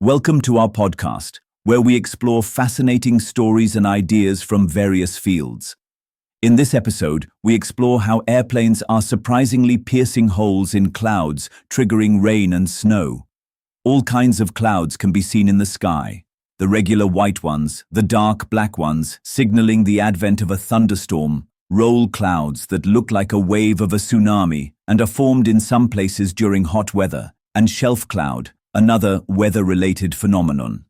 Welcome to our podcast, where we explore fascinating stories and ideas from various fields. In this episode, we explore how airplanes are surprisingly piercing holes in clouds, triggering rain and snow. All kinds of clouds can be seen in the sky. The regular white ones, the dark black ones, signaling the advent of a thunderstorm, roll clouds that look like a wave of a tsunami and are formed in some places during hot weather, and shelf cloud, another weather-related phenomenon.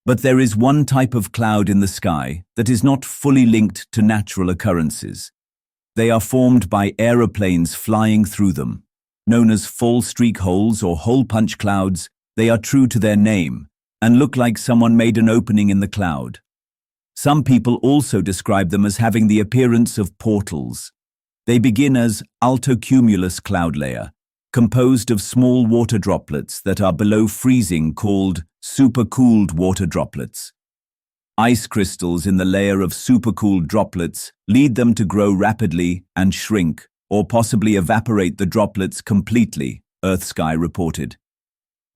But there is one type of cloud in the sky that is not fully linked to natural occurrences. They are formed by aeroplanes flying through them. Known as fallstreak holes or hole-punch clouds, they are true to their name and look like someone made an opening in the cloud. Some people also describe them as having the appearance of portals. They begin as altocumulus cloud layer, composed of small water droplets that are below freezing, called supercooled water droplets. Ice crystals in the layer of supercooled droplets lead them to grow rapidly and shrink, or possibly evaporate the droplets completely, EarthSky reported.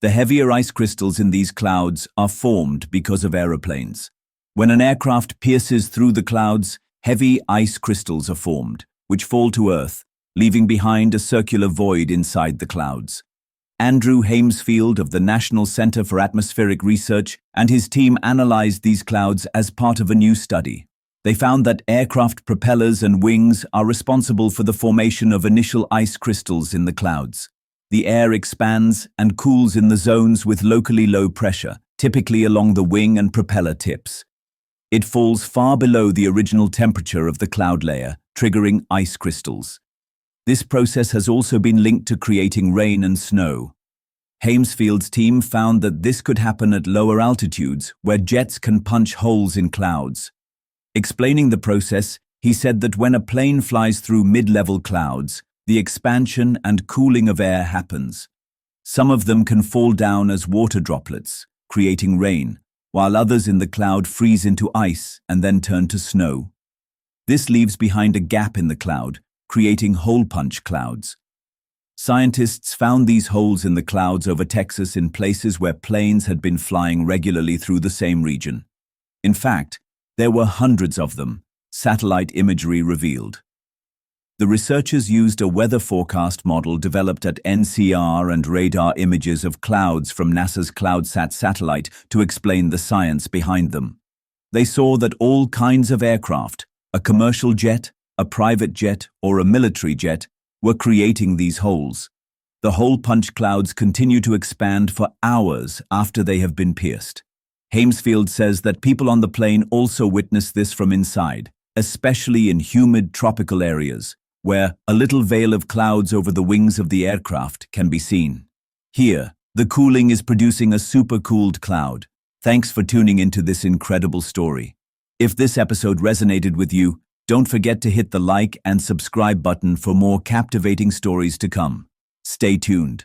The heavier ice crystals in these clouds are formed because of aeroplanes. When an aircraft pierces through the clouds, heavy ice crystals are formed, which fall to Earth, leaving behind a circular void inside the clouds. Andrew Hamesfield of the National Center for Atmospheric Research and his team analyzed these clouds as part of a new study. They found that aircraft propellers and wings are responsible for the formation of initial ice crystals in the clouds. The air expands and cools in the zones with locally low pressure, typically along the wing and propeller tips. It falls far below the original temperature of the cloud layer, triggering ice crystals. This process has also been linked to creating rain and snow. Hamesfield's team found that this could happen at lower altitudes, where jets can punch holes in clouds. Explaining the process, he said that when a plane flies through mid-level clouds, the expansion and cooling of air happens. Some of them can fall down as water droplets, creating rain, while others in the cloud freeze into ice and then turn to snow. This leaves behind a gap in the cloud, creating hole-punch clouds. Scientists found these holes in the clouds over Texas in places where planes had been flying regularly through the same region. In fact, there were hundreds of them, satellite imagery revealed. The researchers used a weather forecast model developed at NCR and radar images of clouds from NASA's CloudSat satellite to explain the science behind them. They saw that all kinds of aircraft, a commercial jet, a private jet, or a military jet, were creating these holes. The hole-punch clouds continue to expand for hours after they have been pierced. Hamesfield says that people on the plane also witness this from inside, especially in humid tropical areas, where a little veil of clouds over the wings of the aircraft can be seen. Here, the cooling is producing a supercooled cloud. Thanks for tuning into this incredible story. If this episode resonated with you, don't forget to hit the like and subscribe button for more captivating stories to come. Stay tuned.